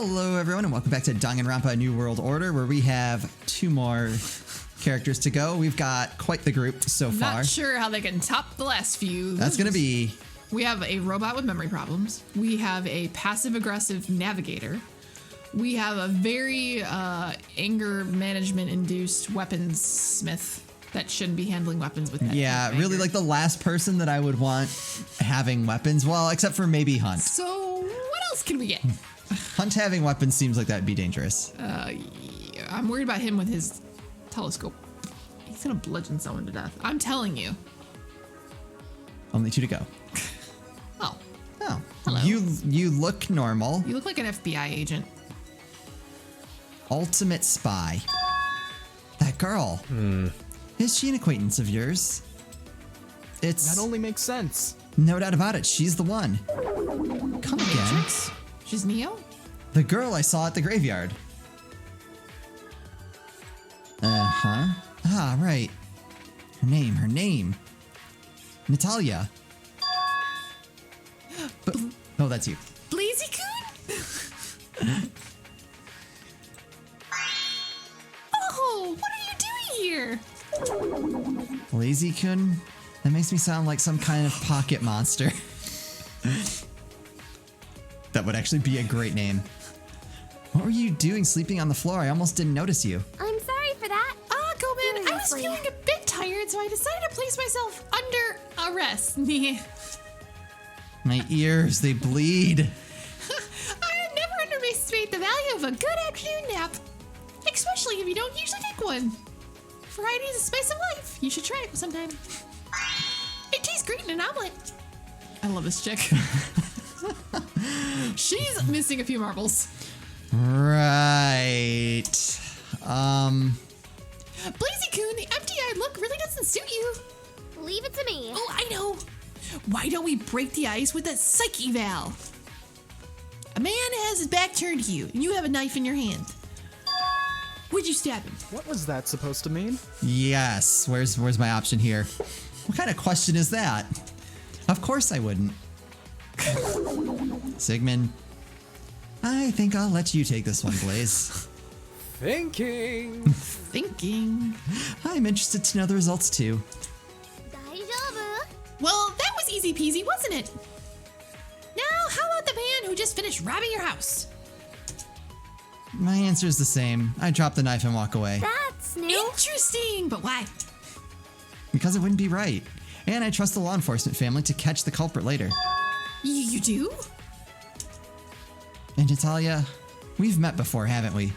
Hello, everyone, and welcome back to Danganronpa New World Order, where we have 2 more characters to go. We've got quite the group so far. Not sure how they can top the last few. That's going to be... We have a robot with memory problems. We have a passive-aggressive navigator. We have a very anger management-induced weaponsmith that shouldn't be handling weapons with that. Yeah, really like the last person that I would want having weapons. Well, except for maybe Hunt. So what else can we get? Hunt having weapons seems like that'd be dangerous. Yeah, I'm worried about him with his telescope. He's gonna bludgeon someone to death. I'm telling you. Only 2 to go. Oh. Oh. Hello. You look normal. You look like an FBI agent. Ultimate spy. That girl. Is she an acquaintance of yours? It's... That only makes sense. No doubt about it. She's the one. Come again. Matrix? She's Neo? The girl I saw at the graveyard. Uh-huh. Ah, right. Her name. Natalia. But, oh, that's you. Blazy-kun? Oh, what are you doing here? Lazy-kun? That makes me sound like some kind of pocket monster. That would actually be a great name. What were you doing sleeping on the floor? I almost didn't notice you. I'm sorry for that. Ah, Goban, I was Seriously. feeling a bit tired, so I decided to place myself under arrest. My ears, they bleed. I never underestimate the value of a good afternoon nap, especially if you don't usually take one. Variety is the spice of life. You should try it sometime. It tastes great in an omelet. I love this chick. She's missing a few marbles. Right. Blazy-kun, the empty-eyed look really doesn't suit you. Leave it to me. Oh, I know. Why don't we break the ice with a psych eval? A man has his back turned to you, and you have a knife in your hand. Would you stab him? What was that supposed to mean? Yes. Where's my option here? What kind of question is that? Of course I wouldn't. Sigmund, I think I'll let you take this one, Blaze. Thinking. Thinking. I'm interested to know the results too. Daijoubu. Well, that was easy peasy, wasn't it? Now, how about the man who just finished robbing your house? My answer is the same. I drop the knife and walk away. That's new. Interesting, but why? Because it wouldn't be right. And I trust the law enforcement family to catch the culprit later. You do? And Natalia, we've met before, haven't we?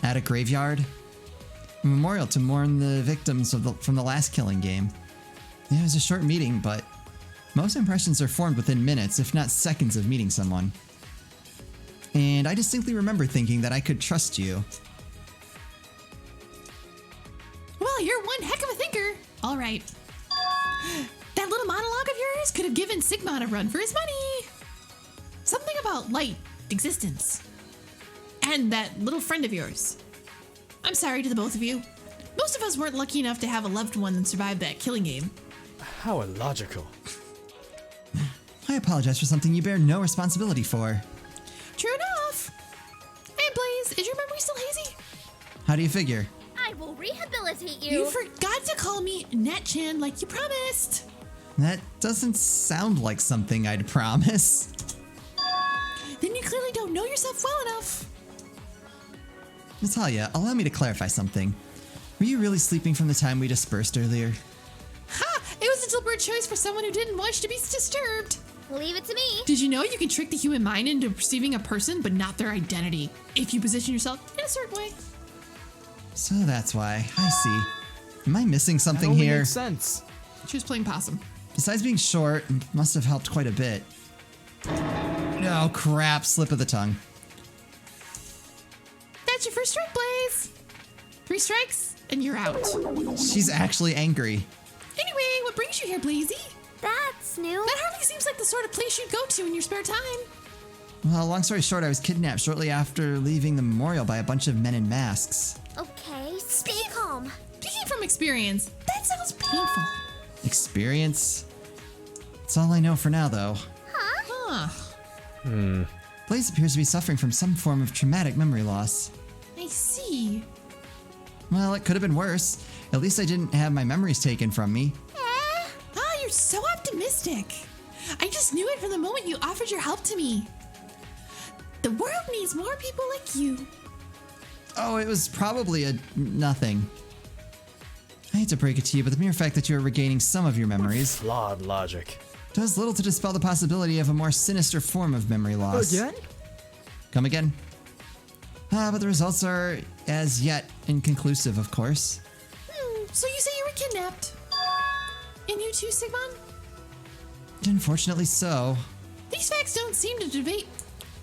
At a graveyard? A memorial to mourn the victims from the last killing game. Yeah, it was a short meeting, but most impressions are formed within minutes, if not seconds of meeting someone. And I distinctly remember thinking that I could trust you. Well, you're one heck of a thinker. All right. That little monologue of yours could have given Sigmund a run for his money. Something about light, existence, and that little friend of yours. I'm sorry to the both of you. Most of us weren't lucky enough to have a loved one that survived that killing game. How illogical. I apologize for something you bear no responsibility for. True enough. Hey, Blaze, is your memory still hazy? How do you figure? I will rehabilitate you. You forgot to call me Nat-chan like you promised. That doesn't sound like something I'd promise. Then you clearly don't know yourself well enough. Natalia, allow me to clarify something. Were you really sleeping from the time we dispersed earlier? Ha! It was a deliberate choice for someone who didn't wish to be disturbed. Leave it to me. Did you know you can trick the human mind into perceiving a person but not their identity if you position yourself in a certain way? So that's why. I see. Am I missing That something only here? makes sense. She was playing possum. Besides being short, it must have helped quite a bit. Oh crap, slip of the tongue. That's your first strike, Blaze. 3 strikes, and you're out. She's actually angry. Anyway, what brings you here, Blazy? That's new. That hardly seems like the sort of place you'd go to in your spare time. Well, long story short, I was kidnapped shortly after leaving the memorial by a bunch of men in masks. Okay, stay calm. Speaking from experience, that sounds painful. Experience? That's all I know for now, though. Huh? Huh. Blaze appears to be suffering from some form of traumatic memory loss. I see. Well, it could have been worse. At least I didn't have my memories taken from me. Ah, you're so optimistic. I just knew it from the moment you offered your help to me. The world needs more people like you. Oh, it was probably a nothing. I hate to break it to you, but the mere fact that you are regaining some of your memories Flawed logic. does little to dispel the possibility of a more sinister form of memory loss. Again? Come again? But the results are, as yet, inconclusive, of course. So you say you were kidnapped? And you too, Sigmund? Unfortunately so. These facts don't seem to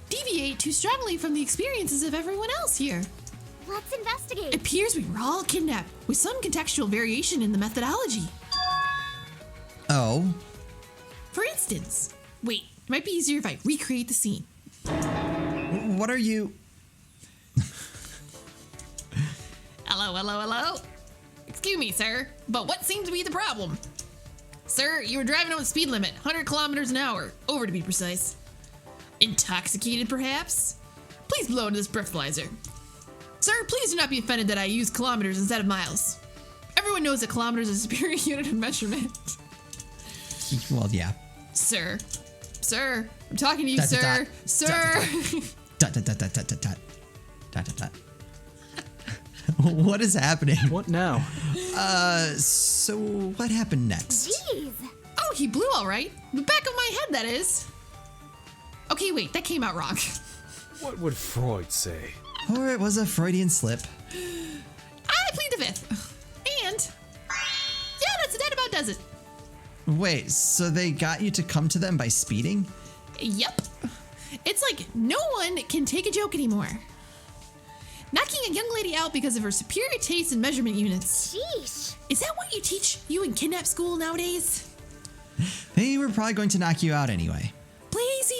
deviate too strongly from the experiences of everyone else here. Let's investigate. It appears we were all kidnapped, with some contextual variation in the methodology. Oh? For instance, wait, it might be easier if I recreate the scene. What are you... Hello. Excuse me, sir, but what seems to be the problem? Sir, you were driving on the speed limit, 100 kilometers an hour, over to be precise. Intoxicated, perhaps? Please blow into this breathalyzer. Sir, please do not be offended that I use kilometers instead of miles. Everyone knows that kilometers is a superior unit of measurement. Well, yeah. Sir, I'm talking to you, Dot, dot, sir. dot. Sir. Dot, dot, dot, dot, dot, dot, dot. Dot, dot, dot. What is happening? What now? So what happened next? Jeez. Oh, he blew all right. The back of my head, that is. Okay, wait, that came out wrong. What would Freud say? Or it was a Freudian slip. I plead the fifth. And yeah, that about does it. Wait, so they got you to come to them by speeding? Yep. It's like no one can take a joke anymore. Knocking a young lady out because of her superior taste in measurement units. Sheesh. Is that what you teach you in kidnap school nowadays? They were probably going to knock you out anyway.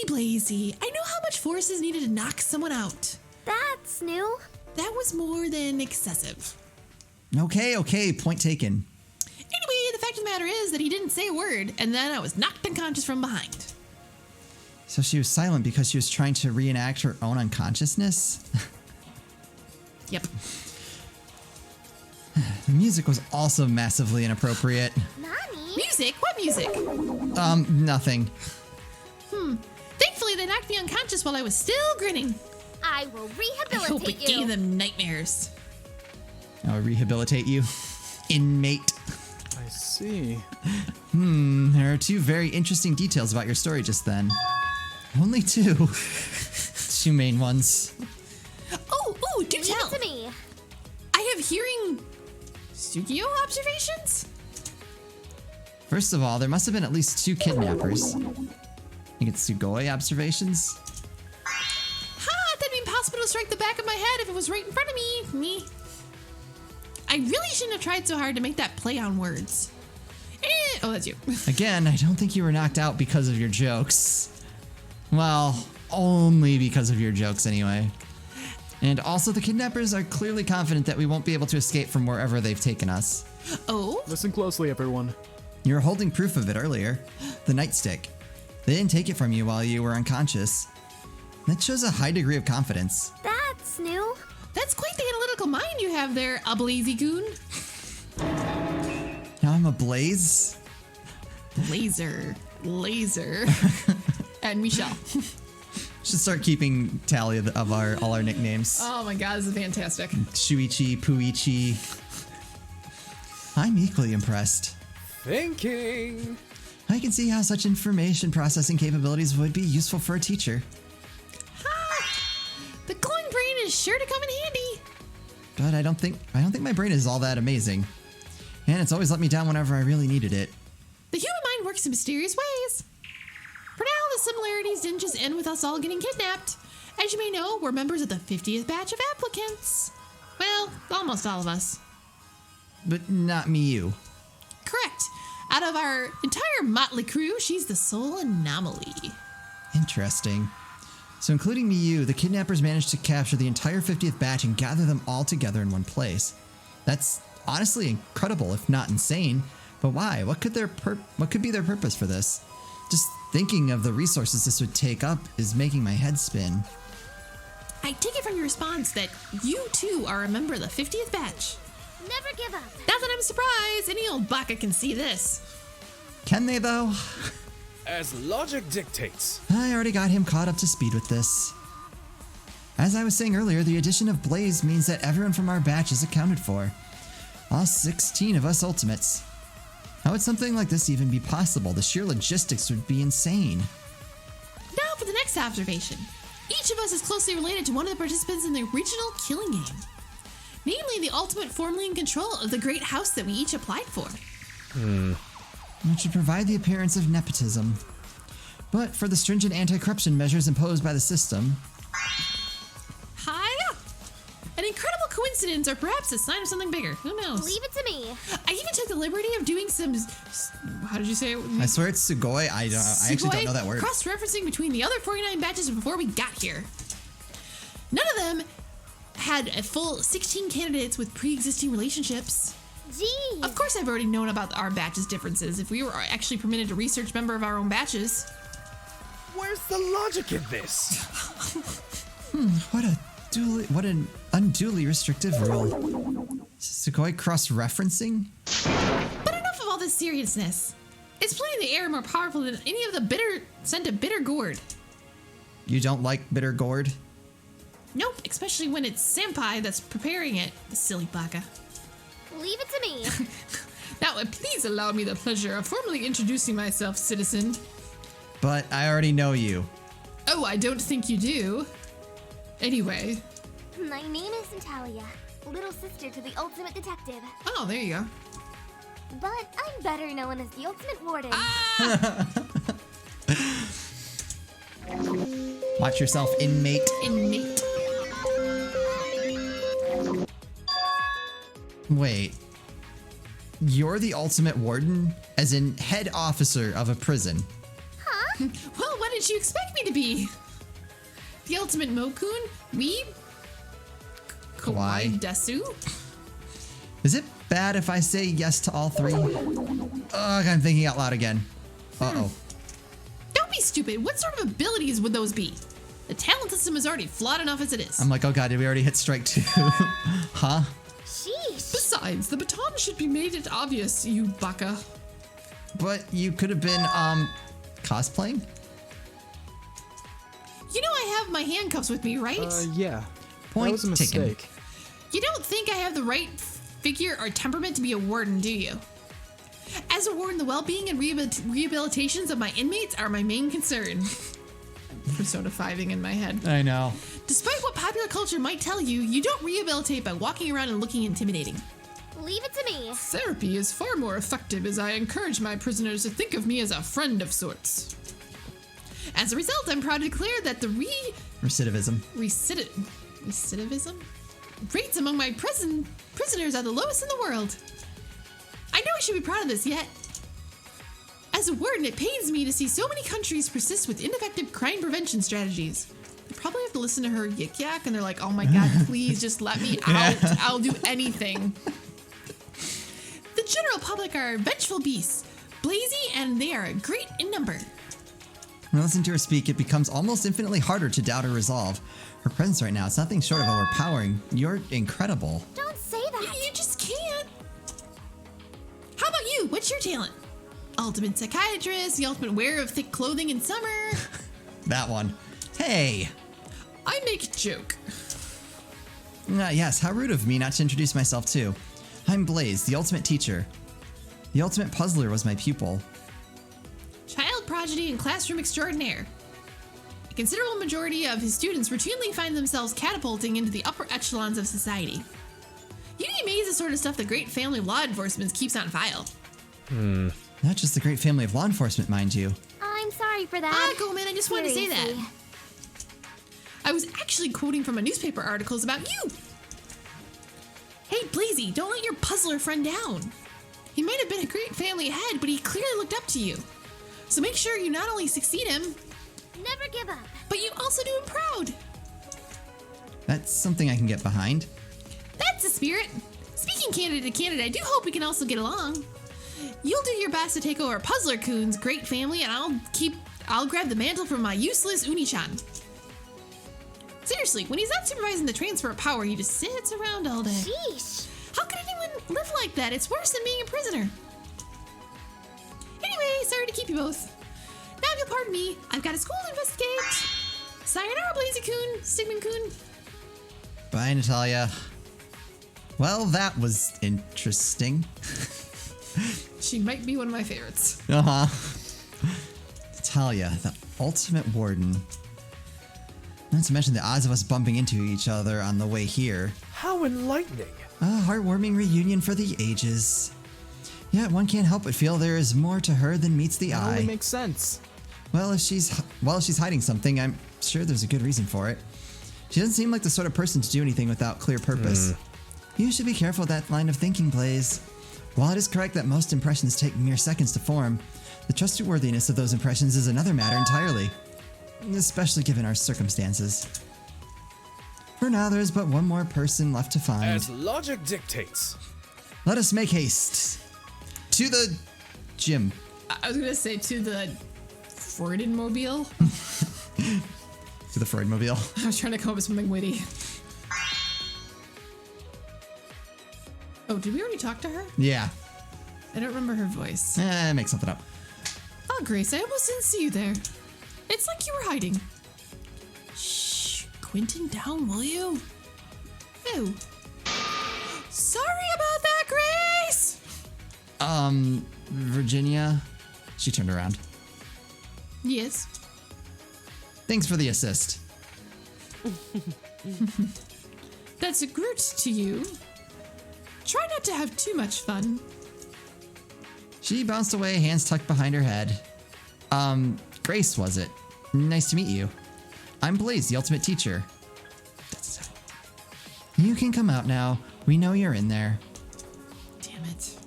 Blazy. I know how much force is needed to knock someone out. That's new. That was more than excessive. Okay, point taken. Anyway, the fact of the matter is that he didn't say a word, and then I was knocked unconscious from behind. So she was silent because she was trying to reenact her own unconsciousness? Yep. The music was also massively inappropriate. Nani? Music? What music? Nothing. Thankfully, they knocked me unconscious while I was still grinning. I will I hope it rehabilitate gave you. them nightmares. I'll rehabilitate you. Inmate. I see. There are two very interesting details about your story just then. Only two. Two main ones. Oh, do Leave tell. it to me. I have hearing Sugio observations? First of all, there must have been at least two kidnappers. I think it's Sugoi observations. Ha! That'd be impossible to strike the back of my head if it was right in front of me. I really shouldn't have tried so hard to make that play on words. Oh, that's you. Again, I don't think you were knocked out because of your jokes. Well, only because of your jokes anyway. And also, the kidnappers are clearly confident that we won't be able to escape from wherever they've taken us. Oh? Listen closely, everyone. You were holding proof of it earlier. The nightstick. They didn't take it from you while you were unconscious. That shows a high degree of confidence. That's new. That's quite the analytical mind you have there, Ablazy-goon. Now I'm ablaze. Laser. And Michelle. Should start keeping tally of all our nicknames. Oh my god, this is fantastic. Shuichi, Puichi. I'm equally impressed. Thinking. I can see how such information processing capabilities would be useful for a teacher. The glowing brain is sure to come in handy. But I don't think my brain is all that amazing. And it's always let me down whenever I really needed it. The human mind works in mysterious ways. For now, the similarities didn't just end with us all getting kidnapped. As you may know, we're members of the 50th batch of applicants. Well, almost all of us. But not me, you. Correct. Out of our entire motley crew, she's the sole anomaly. Interesting. So including me, you, the kidnappers managed to capture the entire 50th batch and gather them all together in one place. That's honestly incredible, if not insane. But why? What could be their purpose for this? Just thinking of the resources this would take up is making my head spin. I take it from your response that you too are a member of the 50th batch. Never give up. Not that I'm surprised. Any old baka can see this. Can they, though? As logic dictates. I already got him caught up to speed with this. As I was saying earlier, the addition of Blaze means that everyone from our batch is accounted for. All 16 of us Ultimates. How would something like this even be possible? The sheer logistics would be insane. Now for the next observation. Each of us is closely related to one of the participants in the original killing game. Namely, the ultimate formerly in control of the great house that we each applied for. Which should provide the appearance of nepotism. But for the stringent anti-corruption measures imposed by the system... Hiya! An incredible coincidence or perhaps a sign of something bigger. Who knows? Leave it to me. I even took the liberty of doing some... How did you say it? I swear it's Sugoi. I actually don't know that word. Cross-referencing between the other 49 batches before we got here. None of them had a full 16 candidates with pre-existing relationships. Gee. Of course I've already known about our batch's differences if we were actually permitted to research member of our own batches. Where's the logic in this? What an unduly restrictive rule. Sugoi cross-referencing? But enough of all this seriousness. It's playing the air more powerful than any of the bitter scent of bitter gourd. You don't like bitter gourd? Nope, especially when it's Senpai that's preparing it, the silly baka. Leave it to me. Now, please allow me the pleasure of formally introducing myself, citizen. But I already know you. Oh, I don't think you do. Anyway. My name is Natalia, little sister to the ultimate detective. Oh, there you go. But I'm better known as the ultimate warden. Watch yourself, inmate. Inmate. Wait. You're the ultimate warden? As in head officer of a prison? Huh? Well, what did you expect me to be? The ultimate Mokun? Weeb? Kawaii. Desu? Is it bad if I say yes to all three? Ugh, I'm thinking out loud again. Uh-oh. Don't be stupid. What sort of abilities would those be? The talent system is already flawed enough as it is. I'm like, oh god, did we already hit strike 2? Huh? Sheesh. Besides, the baton should be made it obvious, you baka. But you could have been, cosplaying? You know I have my handcuffs with me, right? Yeah. Point That was a taken. mistake. You don't think I have the right figure or temperament to be a warden, do you? As a warden, the well-being and rehabilitations of my inmates are my main concern. Persona 5ing in my head. I know. Despite what popular culture might tell you, you don't rehabilitate by walking around and looking intimidating. Leave it to me. Therapy is far more effective as I encourage my prisoners to think of me as a friend of sorts. As a result, I'm proud to declare that the Recidivism. recidivism rates among my prisoners are the lowest in the world. I know I should be proud of this, yet as a warden, it pains me to see so many countries persist with ineffective crime prevention strategies. They probably have to listen to her yik yak, and they're like, oh my god, please just let me out. I'll do anything. The general public are vengeful beasts, blazy, and they are great in number. When I listen to her speak, it becomes almost infinitely harder to doubt her resolve. Her presence right now is nothing short of overpowering. You're incredible. Don't say that. You just can't. How about you? What's your talent? Ultimate psychiatrist, the ultimate wearer of thick clothing in summer. That one. Hey! I make a joke. Yes, how rude of me not to introduce myself too. I'm Blaze, the ultimate teacher. The ultimate puzzler was my pupil. Child prodigy and classroom extraordinaire. A considerable majority of his students routinely find themselves catapulting into the upper echelons of society. You'd be amazed at the sort of stuff the great family of law enforcement keeps on file. Not just the great family of law enforcement, mind you. I'm sorry for that. Goldman, I just wanted to say that. Seriously. I was actually quoting from a newspaper articles about you. Hey, Blazy, don't let your puzzler friend down. He might have been a great family head, but he clearly looked up to you. So make sure you not only succeed him, Never give up. but you also do him proud. That's something I can get behind. That's the spirit. Speaking candidate to candidate, I do hope we can also get along. You'll do your best to take over Puzzler Kun's great family, and I'll grab the mantle from my useless Uni-chan. Seriously, when he's not supervising the transfer of power, he just sits around all day. Sheesh. How could anyone live like that? It's worse than being a prisoner. Anyway, sorry to keep you both. Now if you'll pardon me, I've got a school to investigate. Sayonara, Blazy-kun, Stigman-kun. Bye, Natalia. Well, that was interesting. She might be one of my favorites. Uh-huh. Natalia, the ultimate warden. Not to mention the odds of us bumping into each other on the way here. How enlightening. A heartwarming reunion for the ages. Yet one can't help but feel there is more to her than meets the That eye. only makes sense. Well, if she's hiding something, I'm sure there's a good reason for it. She doesn't seem like the sort of person to do anything without clear purpose. You should be careful with that line of thinking, Blaze. While it is correct that most impressions take mere seconds to form, the trustworthiness of those impressions is another matter entirely. Especially given our circumstances. For now, there is but one more person left to find. As logic dictates. Let us make haste. To the gym. I was gonna say to the Freudenmobile. To the Freudmobile. I was trying to come up with something witty. Oh, did we already talk to her? Yeah. I don't remember her voice. Make something up. Oh, Grace, I almost didn't see you there. It's like you were hiding. Shh, Quentin down, will you? Oh. Sorry about that, Grace! Virginia? She turned around. Yes. Thanks for the assist. That's a Groot to you. Try not to have too much fun. She bounced away, hands tucked behind her head. Grace, was it? Nice to meet you. I'm Blaze, the ultimate teacher. You can come out now. We know you're in there. Damn it.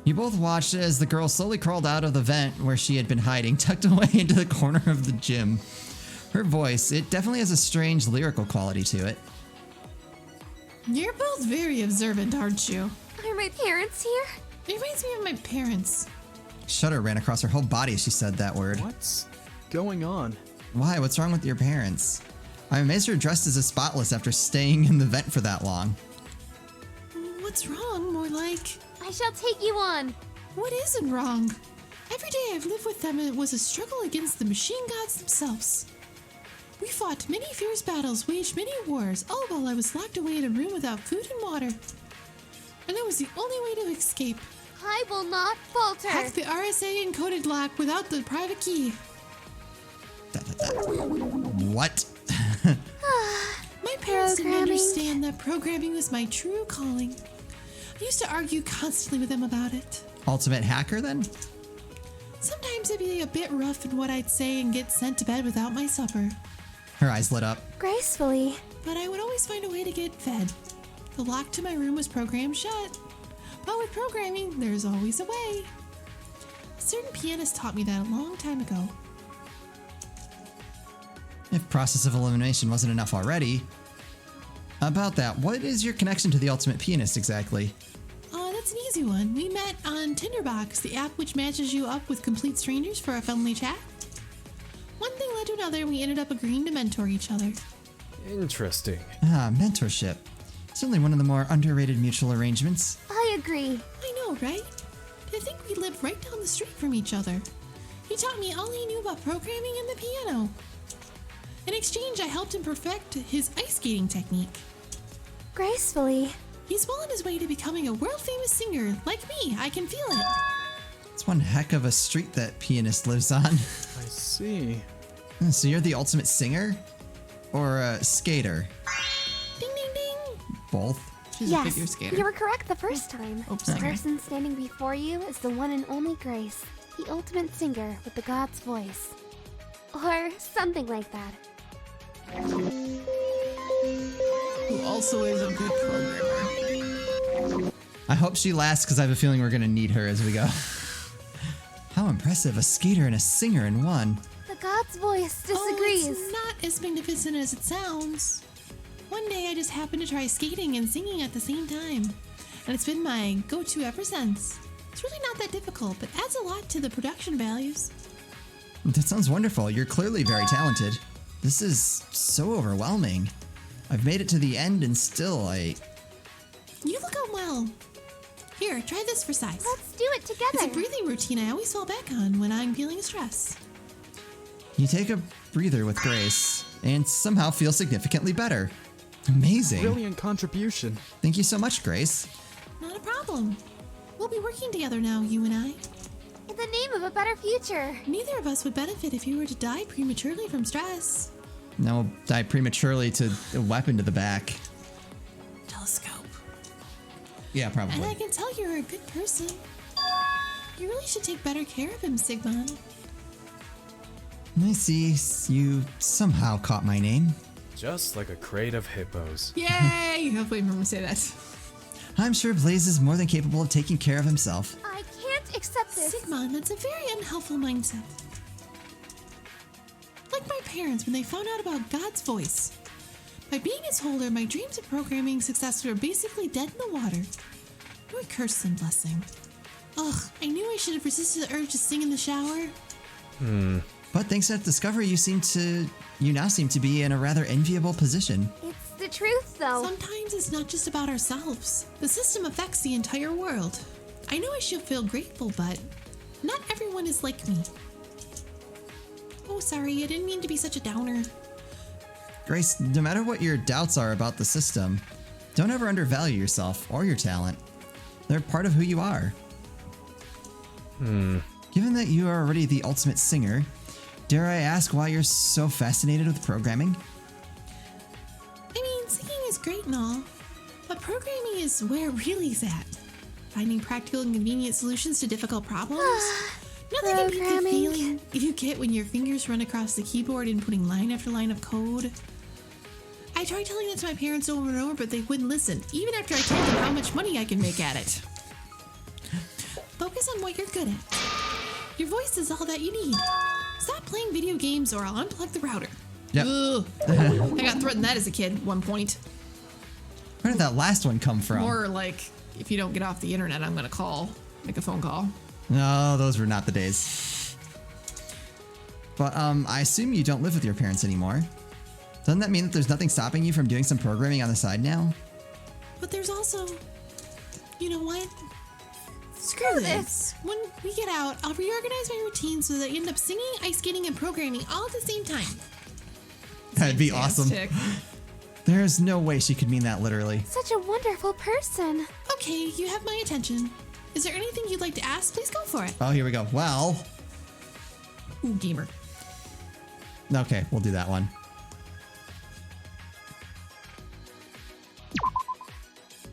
You both watched as the girl slowly crawled out of the vent where she had been hiding, tucked away into the corner of the gym. Her voice, it definitely has a strange lyrical quality to it. You're both very observant, aren't you? Are my parents here? It reminds me of my parents. Shudder ran across her whole body as she said that word. What's going on? Why? What's wrong with your parents? I'm amazed you're dressed as a spotless after staying in the vent for that long. What's wrong? More like, I shall take you on. what isn't wrong? Every day I've lived with them, it was a struggle against the machine gods themselves. We fought many fierce battles, waged many wars, all while I was locked away in a room without food and water. And that was the only way to escape. I will not falter. Hack the RSA encoded lock without the private key. What? My parents didn't Programming. understand that programming was my true calling. I used to argue constantly with them about it. Ultimate hacker then? Sometimes I'd be a bit rough in what I'd say and get sent to bed without my supper. Her eyes lit up. Gracefully. But I would always find a way to get fed. The lock to my room was programmed shut. But with programming, there's always a way. A certain pianist taught me that a long time ago. If process of elimination wasn't enough already. About that, what is your connection to the ultimate pianist exactly? That's an easy one. We met on Tinderbox, the app which matches you up with complete strangers for a friendly chat. One thing led to another, and we ended up agreeing to mentor each other. Interesting. Mentorship. Certainly one of the more underrated mutual arrangements. I agree. I know, right? To think we lived right down the street from each other. He taught me all he knew about programming and the piano. In exchange, I helped him perfect his ice skating technique. Gracefully. He's well on his way to becoming a world-famous singer. Like me, I can feel it. It's one heck of a street that pianist lives on. I see. So you're the ultimate singer? Or a skater? Ding, ding, ding. Both? She's a figure Yes, skater. you were correct the first time. Oops, The singer. person standing before you is the one and only Grace, the ultimate singer with the god's voice. Or something like that. Who also is a good programmer. I hope she lasts because I have a feeling we're going to need her as we go. How impressive, a skater and a singer in one. The god's voice disagrees. Oh, it's not as magnificent as it sounds. One day I just happened to try skating and singing at the same time. And it's been my go-to ever since. It's really not that difficult, but adds a lot to the production values. That sounds wonderful. You're clearly very talented. This is so overwhelming. I've made it to the end and still You look unwell. Here, try this for size. Let's do it together. It's a breathing routine I always fall back on when I'm feeling stress. You take a breather with grace and somehow feel significantly better. Amazing. Brilliant contribution. Thank you so much, Grace. Not a problem. We'll be working together now, you and I. In the name of a better future. Neither of us would benefit if you were to die prematurely from stress. Now we'll die prematurely to a weapon to the back. Telescope. Yeah, And probably. I can tell you're a good person. You really should take better care of him, Sigma. I see you somehow caught my name. Just like a crate of hippos. Yay! Hopefully remember to say that. I'm sure Blaze is more than capable of taking care of himself. I can't accept this. Sigma, that's a very unhelpful mindset. Like my parents when they found out about God's voice. By being his holder, my dreams of programming success were basically dead in the water. You're a curse and blessing. Ugh, I knew I should have resisted the urge to sing in the shower. But thanks to that discovery, you now seem to be in a rather enviable position. It's the truth, though. Sometimes it's not just about ourselves. The system affects the entire world. I know I should feel grateful, but not everyone is like me. Oh, sorry, I didn't mean to be such a downer. Grace, no matter what your doubts are about the system, don't ever undervalue yourself or your talent. They're part of who you are. Given that you are already the ultimate singer, dare I ask why you're so fascinated with programming? I mean, singing is great and all, but programming is where it really is at. Finding practical and convenient solutions to difficult problems. Nothing can beat the Programming. feeling you get when your fingers run across the keyboard inputting line after line of code. I tried telling that to my parents over and over, but they wouldn't listen, even after I told them how much money I can make at it. Focus on what you're good at. Your voice is all that you need. Stop playing video games or I'll unplug the router. Yep. Ugh. I got threatened that as a kid at one point. Where did that last one come from? Or like, if you don't get off the internet, I'm gonna make a phone call. No, those were not the days. But I assume you don't live with your parents anymore. Doesn't that mean that there's nothing stopping you from doing some programming on the side now? But there's also, you know what? Screw this. When we get out, I'll reorganize my routine so that I end up singing, ice skating, and programming all at the same time. That'd be awesome. Fantastic. There's no way she could mean that literally. Such a wonderful person. Okay, you have my attention. Is there anything you'd like to ask? Please go for it. Oh, here we go. Well, Ooh, gamer. okay, we'll do that one.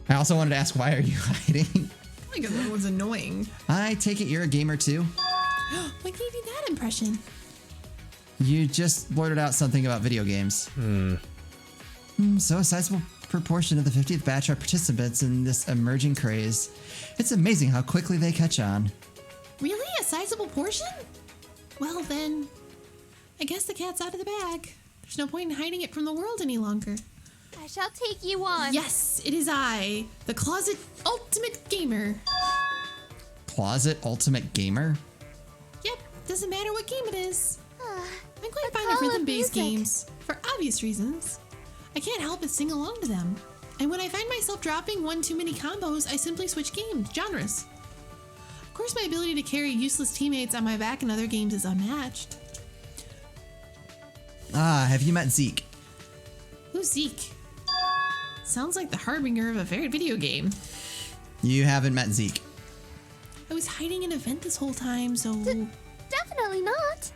I also wanted to ask, why are you hiding? Because that one's annoying. I take it you're a gamer too? What gave you that impression? You just blurted out something about video games. So a sizable proportion of the 50th batch are participants in this emerging craze. It's amazing how quickly they catch on. Really? A sizable portion? Well then, I guess the cat's out of the bag. There's no point in hiding it from the world any longer. I shall take you on. Yes, it is I, the Closet Ultimate Gamer. Closet Ultimate Gamer? Yep, doesn't matter what game it is. I'm quite The fond of call of rhythm-based music. games, for obvious reasons. I can't help but sing along to them. And when I find myself dropping one too many combos, I simply switch genres. Of course, my ability to carry useless teammates on my back in other games is unmatched. Ah, have you met Zeke? Who's Zeke? Sounds like the harbinger of a favorite video game. You haven't met Zeke. I was hiding an event this whole time, so... Definitely not.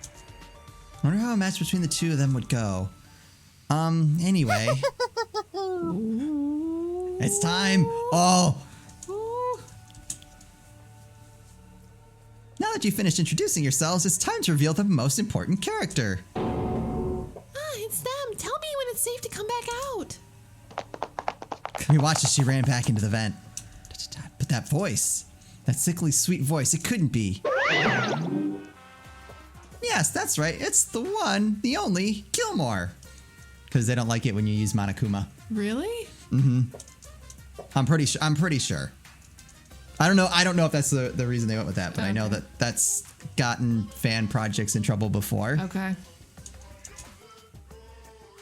Wonder how a match between the two of them would go. Anyway. It's time. Oh. Now that you've finished introducing yourselves, it's time to reveal the most important character. It's them. Tell me when it's safe to come back out. We watched as she ran back into the vent. But that voice, that sickly sweet voice, it couldn't be. Yes, that's right. It's the one, the only Gilmore. Because they don't like it when you use Monokuma. Really? I'm pretty sure. I don't know if that's the reason they went with that, but I know that that's gotten fan projects in trouble before. Okay.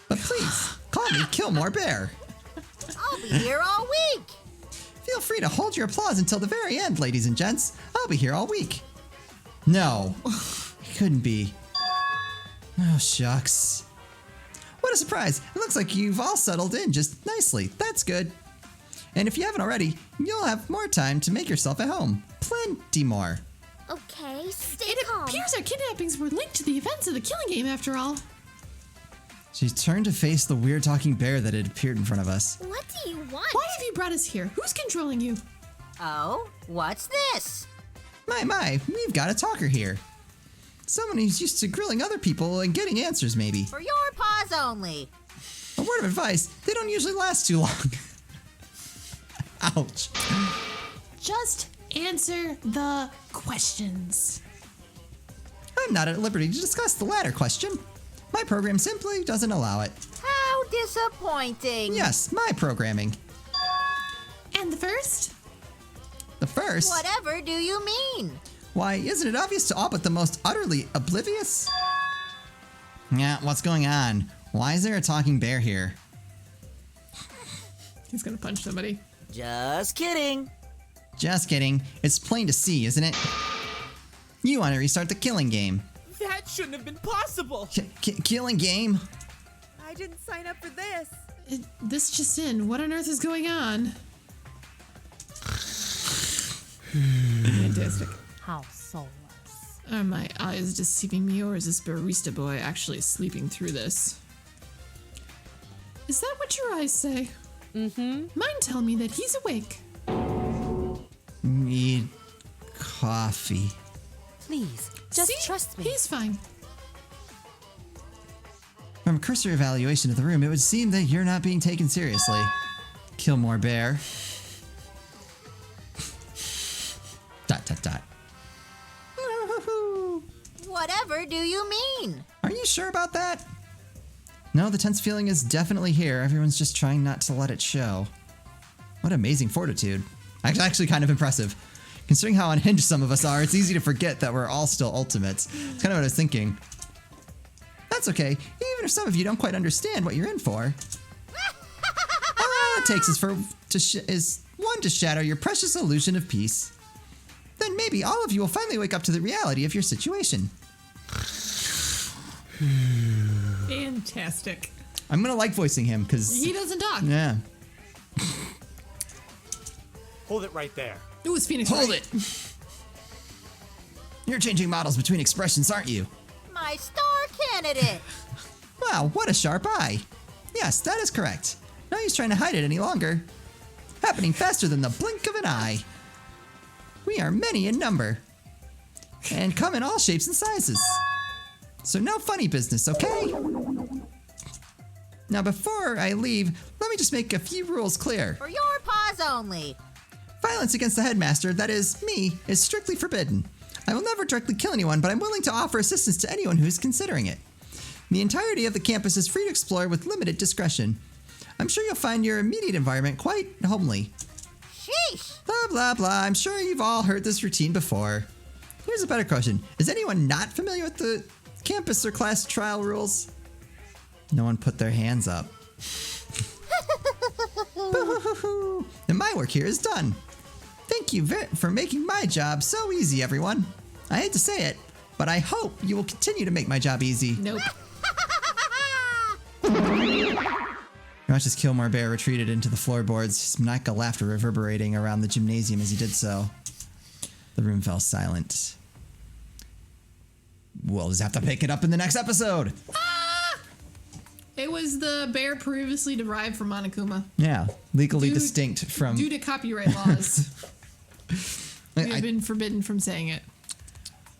But please, call me Gilmore Bear. I'll be here all week. Feel free to hold your applause until the very end, ladies and gents. I'll be here all week. No, it couldn't be. Oh, shucks. What a surprise. It looks like you've all settled in just nicely. That's good. And if you haven't already, you'll have more time to make yourself at home. Plenty more. Okay, stay It calm. appears our kidnappings were linked to the events of the killing game after all. She turned to face the weird talking bear that had appeared in front of us. What do you want? Why have you brought us here? Who's controlling you? Oh, what's this? My, we've got a talker here. Someone who's used to grilling other people and getting answers, maybe. For your paws only. A word of advice, they don't usually last too long. Ouch. Just answer the questions. I'm not at liberty to discuss the latter question. My program simply doesn't allow it. How disappointing. Yes, my programming. And the first? The first? Whatever do you mean? Why, isn't it obvious to all but the most utterly oblivious? Yeah, what's going on? Why is there a talking bear here? He's gonna punch somebody. Just kidding. Just kidding. It's plain to see, isn't it? You want to restart the killing game. That shouldn't have been possible. Killing game? I didn't sign up for this. This just in. What on earth is going on? Fantastic. How soulless. Are my eyes deceiving me, or is this barista boy actually sleeping through this? Is that what your eyes say? Mm-hmm. Mine tell me that he's awake. Need coffee. Please, just See? trust me. He's fine. From a cursory evaluation of the room, it would seem that you're not being taken seriously. Gilmore Bear. ... Whatever do you mean? Are you sure about that? No, the tense feeling is definitely here. Everyone's just trying not to let it show. What amazing fortitude. Actually kind of impressive. Considering how unhinged some of us are, it's easy to forget that we're all still ultimates. It's kind of what I was thinking. That's okay, even if some of you don't quite understand what you're in for. All it takes is one to shatter your precious illusion of peace. Then maybe all of you will finally wake up to the reality of your situation. Fantastic. I'm gonna like voicing him, because... He doesn't talk. Yeah. Hold it right there. It was Phoenix. Hold Wright. it! You're changing models between expressions, aren't you? My star candidate. Wow, what a sharp eye. Yes, that is correct. No use trying to hide it any longer. Happening faster than the blink of an eye. We are many in number. And come in all shapes and sizes. So no funny business, okay? Now before I leave, let me just make a few rules clear. For your paws only. Violence against the headmaster, that is, me, is strictly forbidden. I will never directly kill anyone, but I'm willing to offer assistance to anyone who is considering it. The entirety of the campus is free to explore with limited discretion. I'm sure you'll find your immediate environment quite homely. Sheesh. Blah, blah, blah. I'm sure you've all heard this routine before. Here's a better question. Is anyone not familiar with the campus or class trial rules? No one put their hands up. Boo-hoo-hoo-hoo. And my work here is done. Thank you for making my job so easy, everyone. I hate to say it, but I hope you will continue to make my job easy. Nope. Watch as Gilmore Bear retreated into the floorboards, his maniacal laughter reverberating around the gymnasium as he did so. The room fell silent. We'll just have to pick it up in the next episode. It was the bear previously derived from Monokuma. Yeah, legally Due- distinct from... Due to copyright laws. We have I- been forbidden from saying it.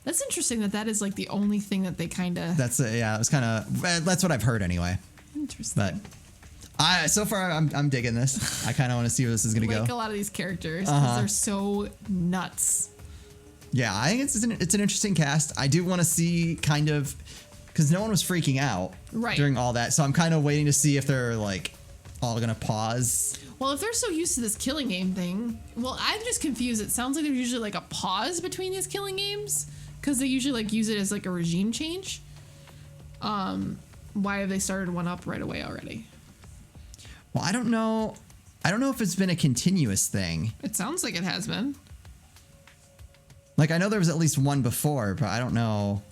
That's interesting that is like the only thing that they kind of... That's yeah, it was kind of... That's what I've heard anyway. Interesting. But so far, I'm digging this. I kind of want to see where this is going to like go. a lot of these characters, because they're so nuts. Yeah, I think it's an interesting cast. I do want to see kind of... Because no one was freaking out Right. during all that. So I'm kind of waiting to see if they're like all gonna pause. Well, if they're so used to this killing game thing, well, I'm just confused. It sounds like there's usually like a pause between these killing games because they usually like use it as like a regime change. Why have they started one up right away already? Well, I don't know. I don't know if it's been a continuous thing. It sounds like it has been. Like, I know there was at least one before, but I don't know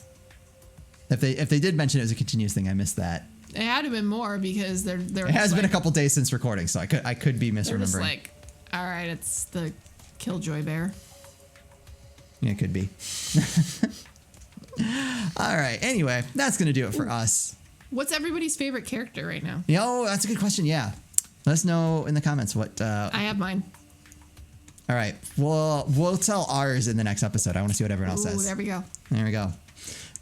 if they did mention it was a continuous thing. I missed that. It had to been more because they're. It has been a couple days since recording, so I could be misremembering. They're just like, all right, it's the Killjoy Bear. Yeah, it could be. All right. Anyway, that's gonna do it for us. What's everybody's favorite character right now? That's a good question. Yeah, let us know in the comments what. I have mine. All right, we'll tell ours in the next episode. I want to see what everyone else says. There we go. There we go.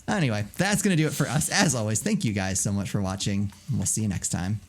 Anyway, that's gonna do it for us. As always, thank you guys so much for watching. We'll see you next time.